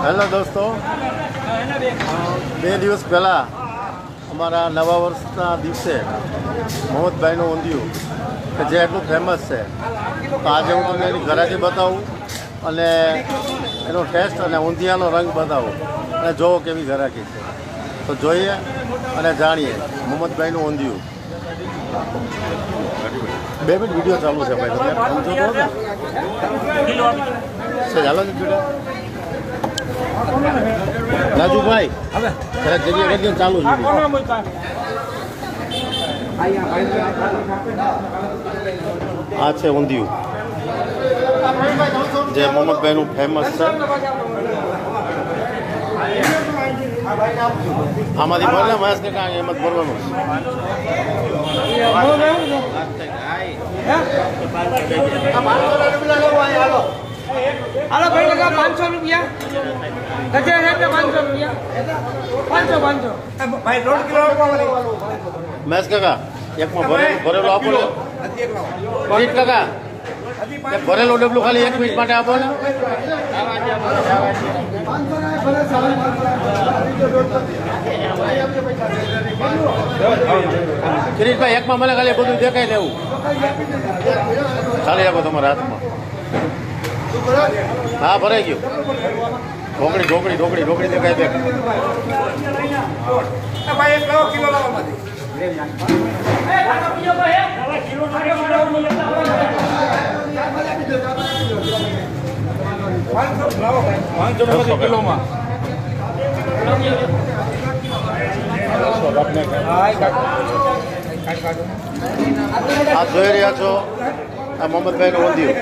Hello દોસ્તો, 2 દિવસ પહેલાં અમારા નવા વર્ષના દિવસે મોહમ્મદભાઈનું ઊંધિયું કે જે એટલું ફેમસ છે, તો આજે હું તમને એની ઘરાકી બતાવું અને એનો ટેસ્ટ અને ઊંધિયાનો રંગ બતાવું અને જોવો કેવી ઘરાકી છે. તો જોઈએ અને જાણીએ મોહમ્મદભાઈનું ઊંધિયું. 2 મિનિટ વિડીયો ચાલુ છે ભાઈ, તમે સમજો તો છે. ચાલો છે જોડે રાજુભાઈ, જરાક જગ્યા કરી ચાલુ છે. આ છે ઊંધિયું જે મોહમ્મદભાઈનું ફેમસ છે. આમાંથી બોલે મહેશ કે કાંઈ એમ જ ભરવાનું હાલો ભાઈ લગા 500 રૂપિયા ગજે છે 500 રૂપિયા 500 ભાઈ 1.5 કિલો મહેશ કાકા એકમાં ભરેલો આપો ને. પ્રીત કાકા ભરેલો ડબલું ખાલી 1 મિનિટ માટે આપો ને. કિરીટભાઈ એકમાં મને ખાલી બધું દેખાય ને એવું ચાલી રાખો તમારા હાથમાં. હા ભરાઈ ગયું. ઢોકળી દેખાય દે. કિલોમાં આ જોઈ રહ્યા છો આ મોહમ્મદભાઈનું ઊંધિયું.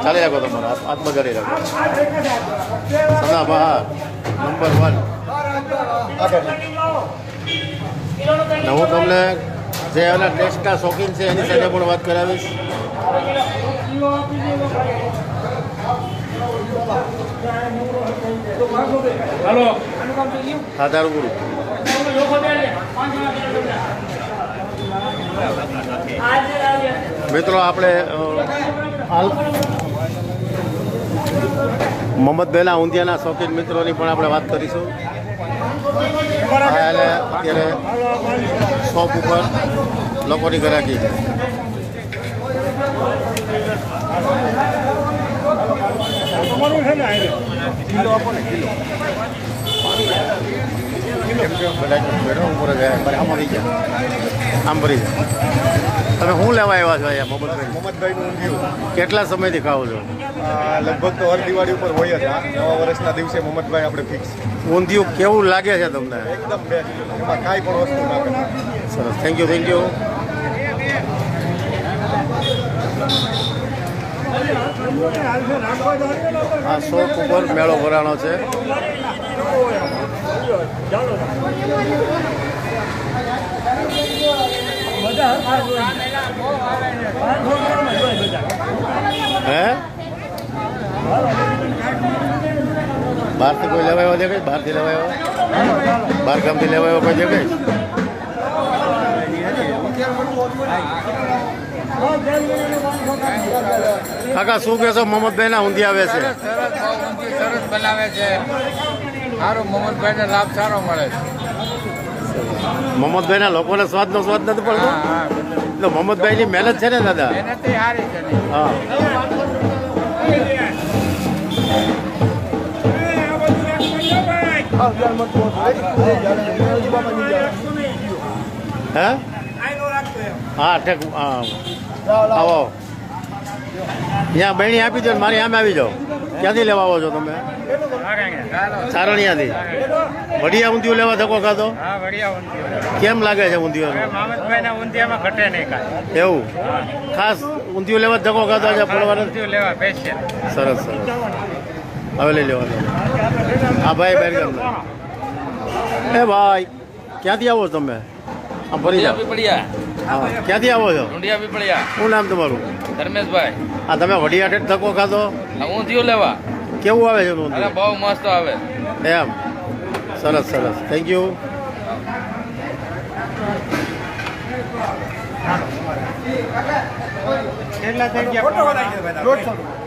ચાલી રાખો તમારા હાથમાં કરી રાખો. સદાબહાર નંબર 1. હું તમને જે એના ટેસ્ટના શોખીન છે એની સાથે પણ વાત કરાવીશ. હા તારું ગુરુ મિત્રો, આપણે મોહમ્મદભાઈના ઊંધિયાના શોખીન મિત્રોની પણ આપણે વાત કરીશું. એટલે અત્યારે શોપ ઉપર લોકોની ઘરાકી છે. આમ ભરી જાય. તમે શું લેવા આવ્યા છો અહીંયા મોહમ્મદભાઈનું ઊંધિયું કેટલા સમયથી ખાઓ છો? લગભગ તો હર દિવાળી ઉપર હોય જ. નવા વર્ષના દિવસે મોહમ્મદભાઈ આપણે ફિક્સ. ઊંધિયું કેવું લાગે છે તમને? એકદમ બેસ્ટ, એમાં કાંઈ પણ વસ્તુ ના કરે. સરસ, થેન્ક યુ. આ શોપ ઉપર મેળો ભરાણો છે. હે બહારથી કોઈ લેવાયો દેખાય? બહારથી લેવાયો, બહાર ગામથી લેવાયો કોઈ દેખાય? કાકા શું કહેશો? મોહમ્મદભાઈના ઊંધિયા આવે છે. સરસ બનાવે છે. સારો મોહમ્મદભાઈને લાભ સારો મળે છે. મોહમ્મદભાઈના લોકોને સ્વાદનો સ્વાદ નથી પડતો. એટલે મોહમ્મદભાઈની મહેનત છે ને દાદા? મહેનત સારી છે. હા. હે હા ઠેક આવો. ત્યાં બહેણી આપી દો, મારી આમે આવી જાઓ. ક્યાંથી લેવા આવો છો તમે? સારણિયાથી. વડિયા ઊંધિયું લેવા ધક્કો ખાધો? કેમ લાગે છે ઊંધિયું? એવું ખાસ ઊંધિયું લેવા ધક્કો ખાધો છે? સરસ. હવે લઈ લેવા. હા ભાઈ બેરગામના. એ ભાઈ ક્યાંથી આવો છો તમે? આમ ફરી જાઓ. હા ક્યાંથી આવો છો? શું નામ તમારું? ધર્મેશભાઈ. હા તમે વડિયા ઠેઠ ધક્કો ખાધો? ઊંધિયું લેવા. કેવું આવે છે ઊંધિયું? બહુ મસ્ત આવે એમ. સરસ, થેન્ક યુ. કેટલા થઈ ગયા? 150.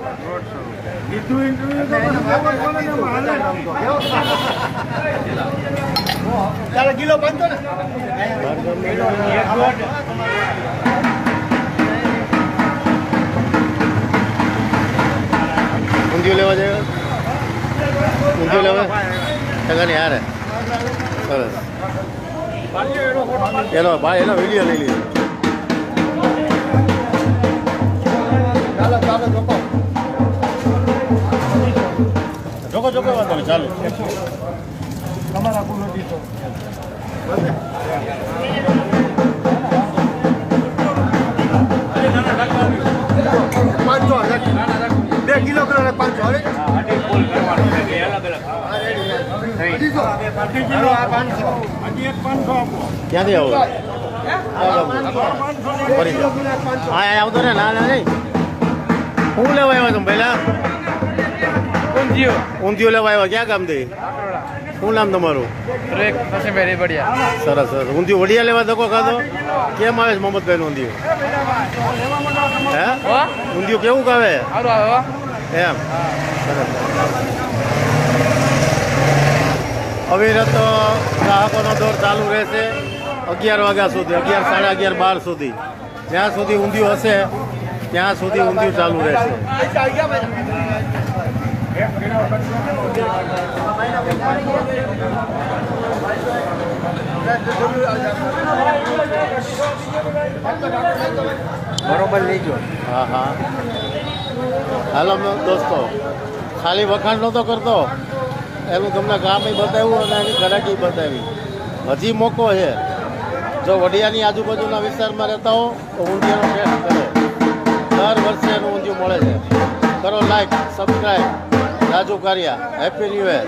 ચાલો કિલો 500 ને. ઊંધિયું લેવા જાય ઊંધિયું લેવા ટકાની હારે સરસ એનો વિડીયો લઈ લીધો. જોકો જોકો વાંધો નહીં ચાલુ. તમારા ગુનો દીધો. ક્યાંથી આવો ફરી હા આવતો ને ના ના નહીં. શું લેવા આવ્યા તમે પહેલા? ઊંધિયું લેવા આવ્યા. ક્યાં ગામથી? શું નામ તમારું? સરસ સરસ. ઊંધિયું વડિયા લેવા ધક્કો ખાધો? કેમ આવે છે મોહમ્મદભાઈનું ઊંધિયું? હે ઊંધિયું કેવું આવે એમ? સરસ. અવિરત ગ્રાહકોનો દોર ચાલુ રહેશે 11 વાગ્યા સુધી, 11, સાડા 11, 12 સુધી. જ્યાં સુધી ઊંધિયું હશે ત્યાં સુધી ઊંધિયું ચાલુ રહેશે. બરોબર લેજો. હા હા હાલો દોસ્તો, ખાલી વખાણ નહોતો કરતો, એનું તમને કામ બતાવ્યું અને એની ઘરાકી બતાવી. હજી મોકો છે. જો વડિયાની આજુબાજુના વિસ્તારમાં રહેતા હો તો ઊંધિયાનો ટેસ્ટ કરો. દર વર્ષે એનું ઊંધિયું મળે છે. કરો like, subscribe. Raju Kariya. Happy new year.